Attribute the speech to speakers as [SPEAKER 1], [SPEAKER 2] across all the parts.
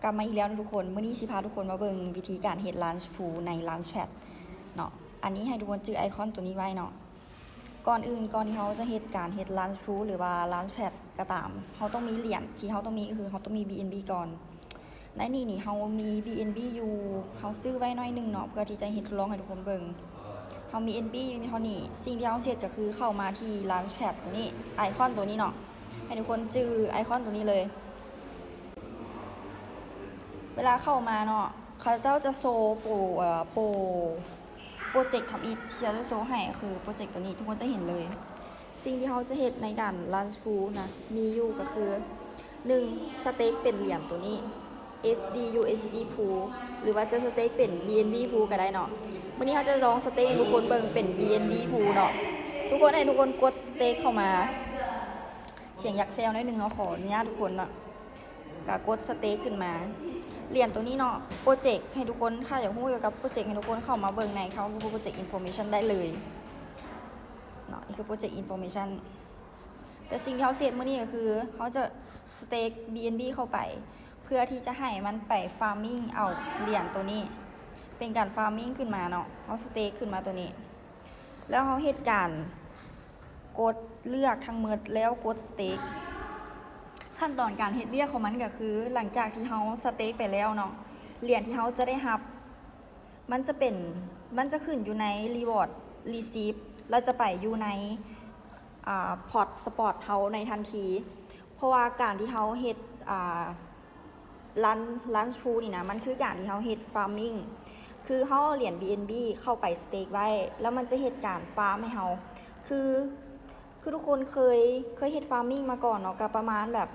[SPEAKER 1] ลับมาอีกแล้วทุกคนมื้อนี้สิพาทุกคนมาเบิ่งวิธีการเฮ็ด Launchpool ใน Launchpad เนาะอันนี้ให้ทุกคนจื้อไอคอนตัวนี้ไว้เนาะก่อนที่เขาจะเฮ็ดการเฮ็ด Launchpool หรือว่า Launchpad ก็ตามเขาต้องมีเหรียญที่เขาต้องมีคือเขาต้องมี BNB ก่อนในนี่เขามี BNB อยู่เขาซื้อไว้น้อยนึงเนาะเพื่อที่จะเฮ็ดทดลองให้ทุกคนเบิ่งเขามี NB อยู่ในเท่านี้สิ่งที่เขาเฮ็ดก็คือเข้ามาที่ Launchpad ตัวนี้ไอคอนตัวนี้เนาะให้ทุกคนจื้อไอคอนตัวนี้เลยเวลาเข้ามาเนาะเขาเจ้าจะโชว์โปรเจกต์ทำอีกที่จะโชว์ให้คือโปรเจกต์ตัวนี้ทุกคนจะเห็นเลยสิ่งที่เขาจะเห็นในการ Launchpool นะมีอยู่ก็คือ1สเต็กเป็นเหรียญตัวนี้ FDUSD Pool หรือว่าจะสเต็กเป็น BNB Pool ก็ได้เนาะวันนี้เขาจะลองสเต็กให้ทุกคนเบิ่งเป็น BNB Pool เนาะทุกคนให้ทุกคนกดสเต็กเข้ามาเสียงยักษ์แซวนิดนึงเนาะขออนุญาตทุกคนเนาะก็กดสเต็กขึ้นมาเหรียญตัวนี้เนาะโปรเจกต์ให้ทุกคนถ้าอยากรู้เกี่ยวกับโปรเจกต์ให้ทุกคนเข้ามาเบิ่งในเขาโปรเจกต์อินโฟเมชันได้เลยเนาะนี่คือโปรเจกต์อินโฟเมชันแต่สิ่งที่เขาเซตเมื่อนี้ก็คือเขาจะสเต็ก BNB เข้าไปเพื่อที่จะให้มันไปฟาร์มิ่งเอาเหรียญตัวนี้เป็นการฟาร์มิ่งขึ้นมาเนาะเขาสเต็กขึ้นมาตัวนี้แล้วเขาเหตุการณ์กดเลือกทั้งหมดแล้วกดสเต็กขั้นตอนการเฮ็ดเวียกของมันก็คือหลังจากที่เฮาสเต็กไปแล้วเนาะเหรียญที่เฮาจะได้รับมันจะขึ้นอยู่ใน reward receive แล้วจะไปอยู่ในพอร์ตสปอร์ตเฮาในทันทีเพราะว่าการที่เฮาเฮ็ดLaunchpool นี่นะมันคือการที่เฮาเฮ็ด farming คือเฮาเอาเหรียญ BNB เข้าไปสเต็กไว้แล้วมันจะเฮ็ดการฟาร์มให้เฮาคือทุกคนเคยเฮ็ด farming มาก่อนเนาะก็ประมาณแบบ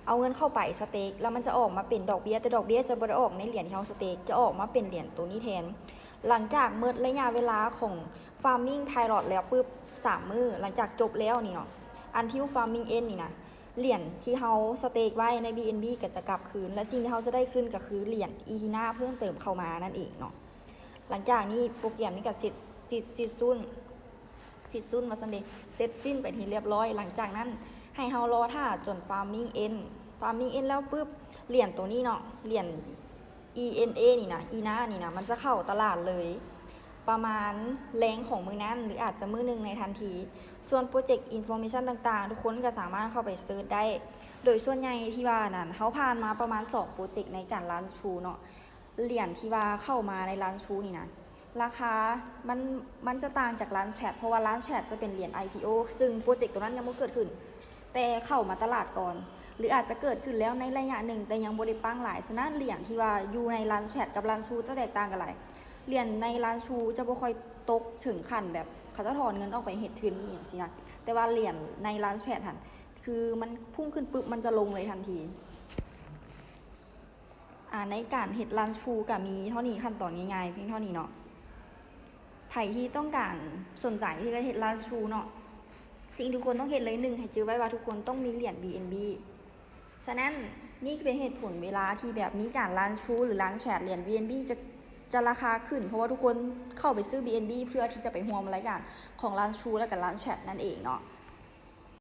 [SPEAKER 1] เอาเงินเข้าไปสเต็กแล้วมันจะออกมาเป็นดอกเบี้ยแต่ดอกเบี้ยจะบ่ได้ออกในเหรียญที่เฮาสเต็กจะออกมาเป็นเหรียญตัวนี้แทนหลังจากเมื่อระยะเวลาของ farming pilot แล้วปึ๊บ3มื้อหลังจากจบแล้วนี่เนาะuntil farming end นี่นะเหรียญที่เฮาสเต็กไว้ใน BNB ก็จะกลับคืนและสิ่งที่เฮาจะได้ขึ้นก็คือเหรียญ ETHNA เพิ่มเติมเข้ามานั่นเองเนาะหลังจากนี้โปรแกรมนี้ก็สิ้นมาซันเดย์เสร็จสิ้นไปที่เรียบร้อยหลังจากนั้นให้เฮารอท่าจน farming end แล้วปุ๊บเหรียญตัวนี้เนาะเหรียญ ENA นี่นะ ENA นี่นะมันจะเข้าตลาดเลยประมาณแรงของมือนั้นหรืออาจจะมือนึงในทันทีส่วนโปรเจกต์อินโฟเมชันต่างๆทุกคนก็สามารถเข้าไปเซิร์ชได้โดยส่วนใหญ่ที่ว่านั้นเขาผ่านมาประมาณ2โปรเจกต์ในการ Launchpool เนาะเหรียญที่ว่าเข้ามาใน Launchpool นี่นะราคามันจะต่างจาก Launchpad เพราะว่า Launchpad จะเป็นเหรียญ IPO ซึ่งโปรเจกต์ตัวนั้นยังไม่เกิดขึ้นแต่เข้ามาตลาดก่อนหรืออาจจะเกิดขึ้นแล้วในระยะหนึ่งแต่ยังบ่ได้ปังหลายฉะนั้นเหรียญที่ว่าอยู่ใน Launchpad กับ Launchpool จะแตกต่างกันหลายเหรียญใน Launchpool จะบ่ค่อยตกถึงขั้นแบบเขาจะถอนเงินออกไปเฮ็ดทุนอย่างซี้นะแต่ว่าเหรียญใน Launchpad หั่นคือมันพุ่งขึ้นปึ๊บมันจะลงเลยทันทีในการเฮ็ด Launchpool ก็มีเท่านี้ขั้นตอนง่ายๆเพียงเท่านี้เนาะไผที่ต้องการสนใจที่จะเฮ็ด Launchpool เนาะสิ่งทุกคนต้องเฮ็ดเลย1ให้จื้อไว้ว่าทุกคนต้องมีเหรียญ BNB ฉะนั้นนี่เป็นเหตุผลเวลาที่แบบมีการ Launchpool หรือ Launchpad เหรียญ BNB จะราคาขึ้นเพราะว่าทุกคนเข้าไปซื้อ BNB เพื่อที่จะไปร่วมรายการของ Launchpool และกับ Launchpad นั่นเองเนาะ